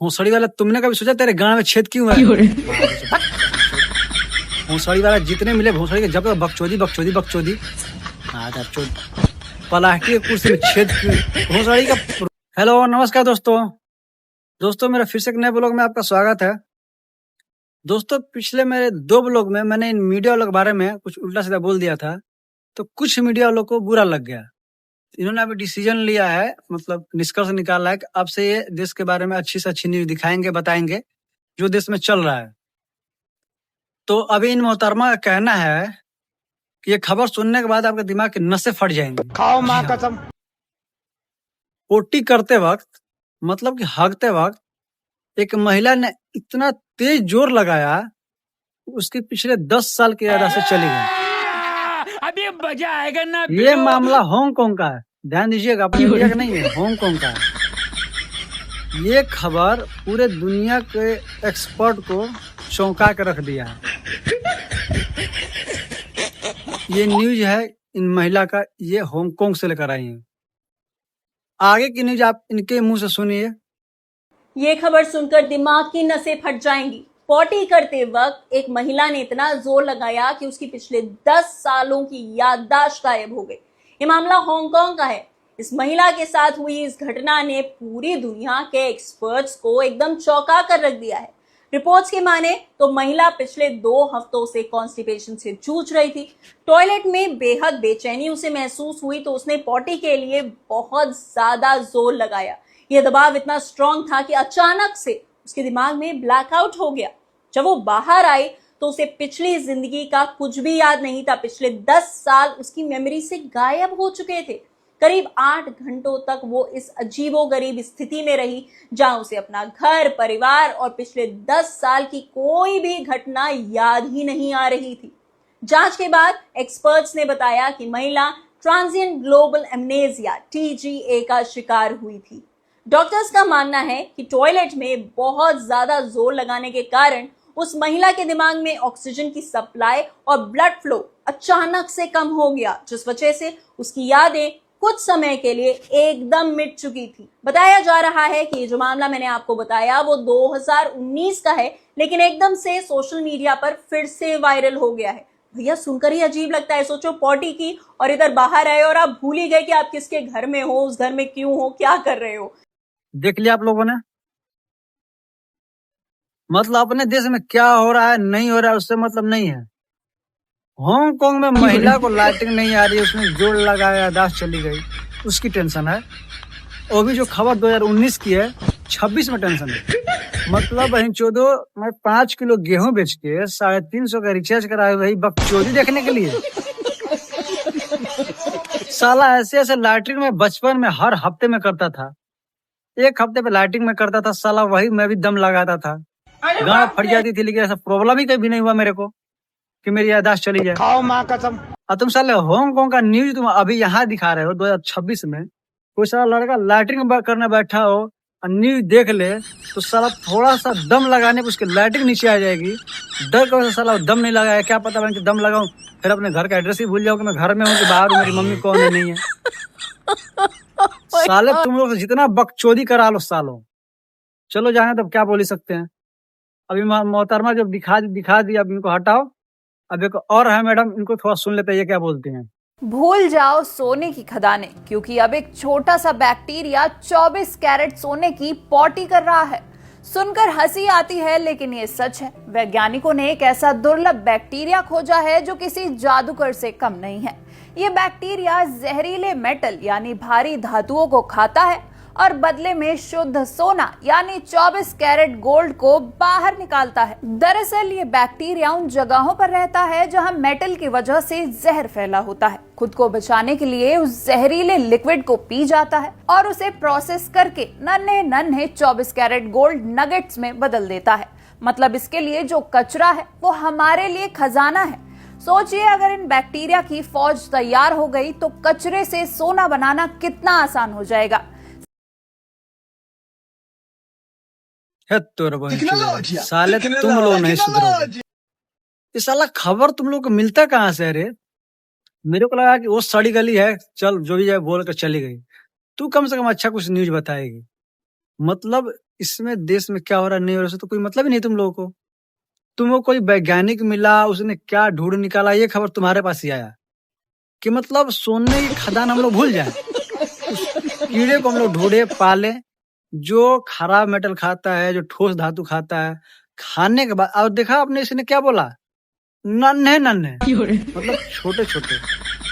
भोसड़ी वाला, तुमने कभी सोचा तेरे गांव में छेद क्यों है? भोसड़ी वाला जितने मिले भोसड़ी के जब बकचोदी बकचोदी बकचोदी। प्लास्टिक की कुर्सी में छेद क्यों? भोसड़ी का। हेलो नमस्कार दोस्तों मेरा फिर से एक नए ब्लॉग में आपका स्वागत है। दोस्तों पिछले मेरे 2 ब्लॉग में मैंने इन मीडिया वालों के बारे में कुछ उल्टा सीधा बोल दिया था, तो कुछ मीडिया वालों को बुरा लग गया। इन्होंने अभी डिसीजन लिया है, मतलब निष्कर्ष निकाला है कि अब से ये देश के बारे में अच्छी से अच्छी न्यूज दिखाएंगे, बताएंगे जो देश में चल रहा है। तो अभी इन मोहतरमा का कहना है कि ये खबर सुनने के बाद आपके दिमाग के नसें फट जाएंगी। खाओ माँ कसम। पोटी करते वक्त, मतलब कि हगते वक्त एक महिला ने इतना तेज जोर लगाया, उसकी पिछले 10 साल की याद से चली गई। अभी मजा आएगा ना। ये मामला हांगकांग का है, ध्यान दीजिएगा, अपने इंडिया का नहीं है, हांगकांग का है। ये खबर पूरे दुनिया के एक्सपर्ट को चौंका के रख दिया है। ये न्यूज है इन महिला का, ये हांगकांग से लेकर आई है। आगे की न्यूज आप इनके मुंह से सुनिए। ये खबर सुनकर दिमाग की नसें फट जाएंगी। पॉटी करते वक्त एक महिला ने इतना जोर लगाया कि उसकी पिछले 10 सालों की याददाश्त गायब हो गई। ये मामला हांगकांग का है। इस महिला के साथ हुई इस घटना ने पूरी दुनिया के एक्सपर्ट्स को एकदम चौंका कर रख दिया है। रिपोर्ट्स के माने तो महिला पिछले 2 हफ्तों से कॉन्स्टिपेशन से जूझ रही थी। टॉयलेट में बेहद बेचैनी उसे महसूस हुई तो उसने पॉटी के लिए बहुत ज्यादा जोर लगाया। यह दबाव इतना स्ट्रांग था कि अचानक से उसके दिमाग में ब्लैकआउट हो गया। जब वो बाहर आई तो उसे पिछली जिंदगी का कुछ भी याद नहीं था। पिछले 10 साल उसकी मेमोरी से गायब हो चुके थे। करीब 8 घंटों तक वो इस अजीबोगरीब स्थिति में रही, जहां उसे अपना घर, परिवार और पिछले 10 साल की कोई भी घटना याद ही नहीं आ रही थी। जांच के बाद एक्सपर्ट्स ने बताया कि महिला ट्रांजिएंट ग्लोबल एमनेसिया (TGA) का शिकार हुई थी। डॉक्टर्स का मानना है कि टॉयलेट में बहुत ज्यादा जोर लगाने के कारण उस महिला के दिमाग में ऑक्सीजन की सप्लाई और ब्लड फ्लो अचानक से कम हो गया, जिस वजह से उसकी यादें कुछ समय के लिए एकदम मिट चुकी थी। बताया जा रहा है कि जो मामला मैंने आपको बताया वो 2019 का है, लेकिन एकदम से सोशल मीडिया पर फिर से वायरल हो गया है। भैया सुनकर ही अजीब लगता है। सोचो पॉटी की और इधर बाहर आए और आप भूल ही गए कि आप किसके घर में हो, उस घर में क्यों हो, क्या कर रहे हो। देख लिया आप लोगों ने, मतलब अपने देश में क्या हो रहा है नहीं हो रहा है उससे मतलब नहीं है। हांगकांग में महिला को लाइटिंग नहीं आ रही, उसने जोर लगाया, याददाश्त चली गई, उसकी टेंशन है। वो भी जो खबर 2019 की है, 26 में टेंशन है। मतलब वही 14 में 5 किलो गेहूं बेच के 350 का रिचार्ज कराए, वही बकचोदी देखने के लिए। साला ऐसे ऐसे लैट्रिन में बचपन में हर हफ्ते में करता था, 1 हफ्ते पे लाइटिंग में करता था साला, वही मैं भी दम लगाता था, गांड फट जाती थी, लेकिन ऐसा प्रॉब्लम ही कभी नहीं हुआ मेरे को कि मेरी याददाश्त चली जाए। खाओ माँ कसम। और तुम साले हांगकांग का न्यूज तुम अभी यहाँ दिखा रहे हो 2026 में। कोई साला लड़का लाइटिंग करने बैठा हो और न्यूज देख ले तो साला थोड़ा सा दम लगाने पर उसकी लाइटिंग नीचे आ जाएगी। डर कर साला दम नहीं लगाया, क्या पता मैं दम लगाऊं, फिर अपने घर का एड्रेस ही भूल जाऊं कि मैं घर में हूँ कि बाहर हूँ, मेरी मम्मी कौन है नहीं है। साले तुम लोग जितना बकचोदी करा लो सालों, चलो जाने तब क्या बोल ही सकते हैं। अभी मोहतरमा जब दिखा दी, अब इनको हटाओ। अब एक और है मैडम, इनको थोड़ा सुन लेते हैं ये क्या बोलते हैं। भूल जाओ सोने की खदानें, क्योंकि अब एक छोटा सा बैक्टीरिया 24 कैरेट सोने की पॉटी कर रहा है। सुनकर हंसी आती है लेकिन ये सच है। वैज्ञानिकों ने एक ऐसा दुर्लभ बैक्टीरिया खोजा है जो किसी जादूगर से कम नहीं है। ये बैक्टीरिया जहरीले मेटल यानी भारी धातुओं को खाता है और बदले में शुद्ध सोना यानी 24 कैरेट गोल्ड को बाहर निकालता है। दरअसल ये बैक्टीरिया उन जगहों पर रहता है जहां मेटल की वजह से जहर फैला होता है। खुद को बचाने के लिए उस जहरीले लिक्विड को पी जाता है और उसे प्रोसेस करके नन्हे नन्हे 24 कैरेट गोल्ड नगेट्स में बदल देता है। मतलब इसके लिए जो कचरा है वो हमारे लिए खजाना है। सोचिए अगर इन बैक्टीरिया की फौज तैयार हो गई तो कचरे से सोना बनाना कितना आसान हो जाएगा। साले तुम लोग नहीं सुधरोगे। ये साला खबर तुम लोग को मिलता कहाँ से? अरे मेरे को लगा कि वो सड़ी गली है, चल जो भी जाए बोल कर चली गई। तू कम से कम अच्छा कुछ न्यूज बताएगी। मतलब इसमें देश में क्या हो रहा है नहीं हो रहा है, तो कोई मतलब ही नहीं तुम लोगों को। तुमको कोई वैज्ञानिक मिला, उसने क्या ढूंढ निकाला, ये खबर तुम्हारे पास ही आया कि मतलब सोने की खदान हम लोग भूल जाए। उस कीड़े को हम लोग ढूंढे पाले जो खराब मेटल खाता है, जो ठोस धातु खाता है, खाने के बाद और देखा आपने इसने क्या बोला, नन्हे नन्हे मतलब छोटे छोटे,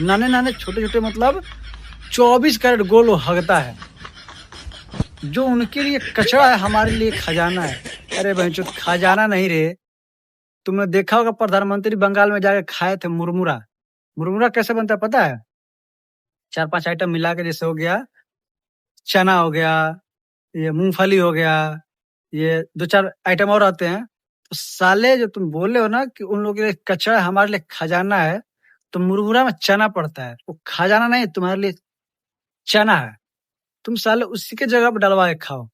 नाने नाने छोटे छोटे, मतलब 24 कैरेट गोल वो हगता है। जो उनके लिए कचरा है हमारे लिए खजाना है। अरे बहनचोद, खजाना नहीं रे। तुमने देखा होगा प्रधानमंत्री बंगाल में जाके खाए थे मुरमुरा। मुरमुरा कैसे बनता है पता है? 4-5 आइटम मिला के, जैसे हो गया चना, हो गया ये मूंगफली, हो गया ये 2-4 आइटम और आते हैं। तो साले जो तुम बोले हो ना कि उन लोगों के लिए कचरा है हमारे लिए खजाना है, तो मुरमुरा में चना पड़ता है, वो खजाना नहीं, तुम्हारे लिए चना है। तुम साले उसी के जगह पर डलवा के खाओ।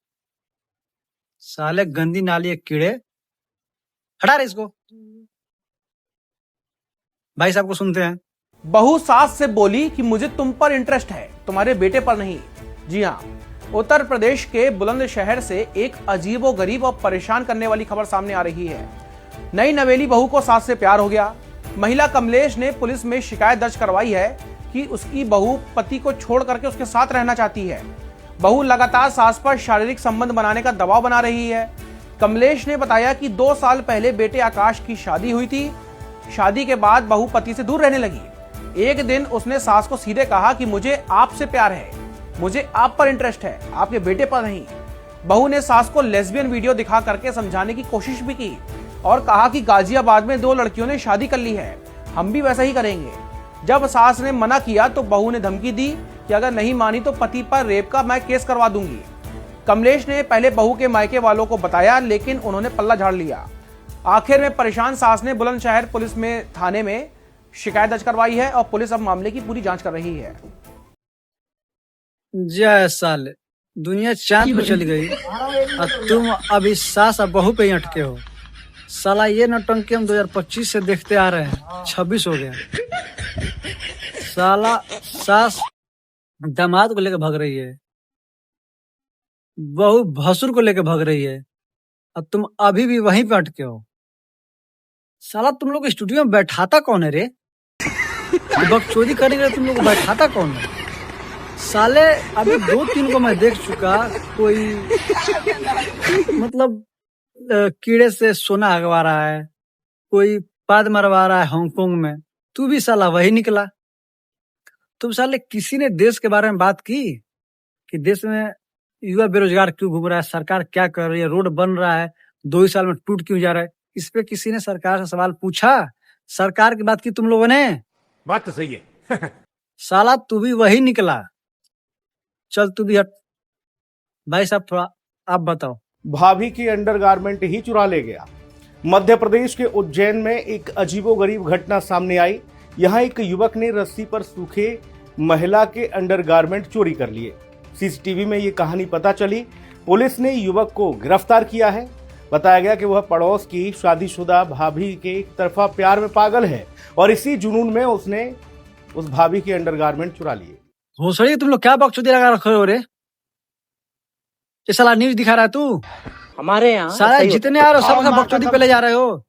साले गंदी नाली के कीड़े, हटा रहे इसको। भाई साहब को सुनते हैं। बहू सास से बोली कि मुझे तुम पर इंटरेस्ट है, तुम्हारे बेटे पर नहीं। जी हाँ, उत्तर प्रदेश के बुलंदशहर से एक अजीबोगरीब और परेशान करने वाली खबर सामने आ रही है। नई नवेली बहू को सास से प्यार हो गया। महिला कमलेश ने पुलिस में शिकायत दर्ज करवाई है कि उसकी बहू पति को छोड़ करके उसके साथ रहना चाहती है। बहू लगातार सास पर शारीरिक संबंध बनाने का दबाव बना रही है। कमलेश ने बताया कि 2 साल पहले बेटे आकाश की शादी हुई थी। शादी के बाद बहू पति से दूर रहने लगी। एक दिन उसने सास को सीधे कहा कि मुझे आपसे प्यार है, मुझे आप पर इंटरेस्ट है, आपके बेटे पर नहीं। बहू ने सास को लेस्बियन वीडियो दिखा करके समझाने की कोशिश भी की और कहा कि गाजियाबाद में 2 लड़कियों ने शादी कर ली है, हम भी वैसा ही करेंगे। जब सास ने मना किया तो बहू ने धमकी दी कि अगर नहीं मानी तो पति पर रेप का मैं केस करवा दूंगी। कमलेश ने पहले बहू के मायके वालों को बताया, लेकिन उन्होंने पल्ला झाड़ लिया। आखिर में परेशान सास ने बुलंदशहर पुलिस में थाने में शिकायत दर्ज करवाई है और पुलिस अब मामले की पूरी जांच कर रही है। जय साले, दुनिया चांद पे चली गई और तुम अभी सास और बहू पे ही अटके हो। साला ये नौटंकी हम 2025 से देखते आ रहे हैं, 26 हो गया। साला सास दामाद को लेकर भाग रही है, बहू भसुर को लेकर भाग रही है और तुम अभी भी वहीं पे अटके हो। साला तुम लोग स्टूडियो में बैठाता कौन है रे? बकचोदी करने के लिए तुम लोग बैठाता कौन है? साले अभी 2-3 को मैं देख चुका, कोई मतलब कीड़े से सोना हगवा रहा है, कोई पाद मरवा रहा है हांगकांग में, तू भी साला वही निकला। तुम साले किसी ने देश के बारे में बात की कि देश में युवा बेरोजगार क्यों घूम रहा है, सरकार क्या कर रही है, रोड बन रहा है 2 ही साल में टूट क्यों जा रहा है? इस पे किसी ने सरकार से सवाल पूछा? सरकार की बात की तुम लोगों ने? बात तो सही है। साला तू भी वही निकला। चल तू भी हट। भाई साहब थोड़ा आप बताओ। भाभी की अंडरगारमेंट ही चुरा ले गया। मध्य प्रदेश के उज्जैन में एक अजीबोगरीब घटना सामने आई। यहां एक युवक ने रस्सी पर सूखे महिला के अंडरगारमेंट चोरी कर लिए। सीसीटीवी में ये कहानी पता चली। पुलिस ने युवक को गिरफ्तार किया है। बताया गया कि वह पड़ोस की शादीशुदा भाभी के एक तरफा प्यार में पागल है और इसी जुनून में उसने उस भाभी के अंडरगारमेंट चुरा लिए। भोसड़ी तुम लोग क्या बकचोदी लगा रखे हो रे? ये साला न्यूज दिखा रहा है तू? हमारे यहाँ साला जितने आ रहे हो सबका बकचोदी पे ले जा रहे हो।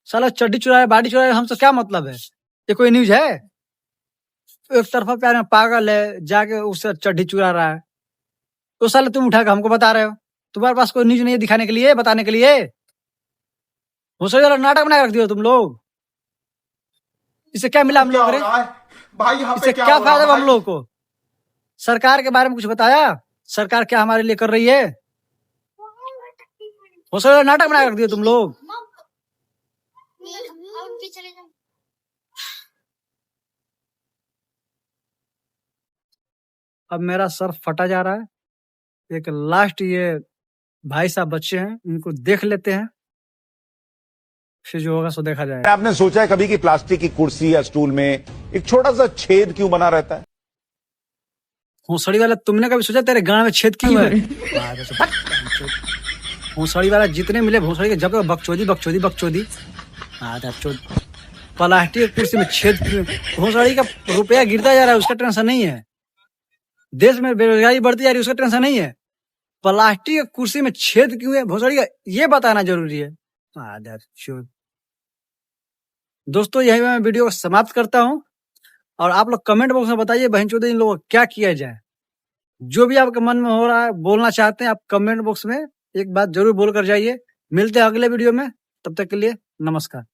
साला चड्डी चुरा है, बाड़ी चुरा है, हमसे क्या मतलब है? ये कोई न्यूज है? एक तरफा प्यार में पागल है, जाके उससे चड्डी चुरा रहा है, तो साले तुम उठा के हमको बता रहे हो? तुम्हारे पास कोई न्यूज नहीं है दिखाने के लिए, बताने के लिए? भोसड़ी वाला नाटक बना के रख दियो तुम लोग। इससे क्या मिला हम लोग रे? इससे क्या फायदा हम लोग को? सरकार के बारे में कुछ बताया? सरकार क्या हमारे लिए कर रही है? भोसड़ी वाला नाटक बना के रख दियो तुम लोग। अब मेरा सर फटा जा रहा है। एक लास्ट ये भाई साहब बच्चे हैं, इनको देख लेते हैं, फिर जो होगा सो देखा जाएगा। आपने सोचा है कभी कि प्लास्टिक की कुर्सी या स्टूल में एक छोटा सा छेद क्यों बना रहता है? भोसड़ी वाला तुमने कभी सोचा तेरे गांव में छेद क्यों है? भोसड़ी वाला जितने मिले भोसड़ी के जब बकचोदी बकचोदी बकचोदी। प्लास्टिक की कुर्सी में छेद क्यों? भोसड़ी का रुपया गिरता जा रहा है, उसका टेंशन नहीं है। देश में बेरोजगारी बढ़ती जा रही है, उसका टेंशन नहीं है। प्लास्टिक की कुर्सी में छेद क्यों है भोसड़िया, ये बताना जरूरी है। आदर चोद। दोस्तों यही मैं वीडियो को समाप्त करता हूं और आप लोग कमेंट बॉक्स में बताइए बहनचोद इन लोगों को क्या किया जाए। जो भी आपके मन में हो रहा है बोलना चाहते हैं आप कमेंट बॉक्स में एक बात जरूर बोल कर जाइए। मिलते हैं अगले वीडियो में, तब तक के लिए नमस्कार।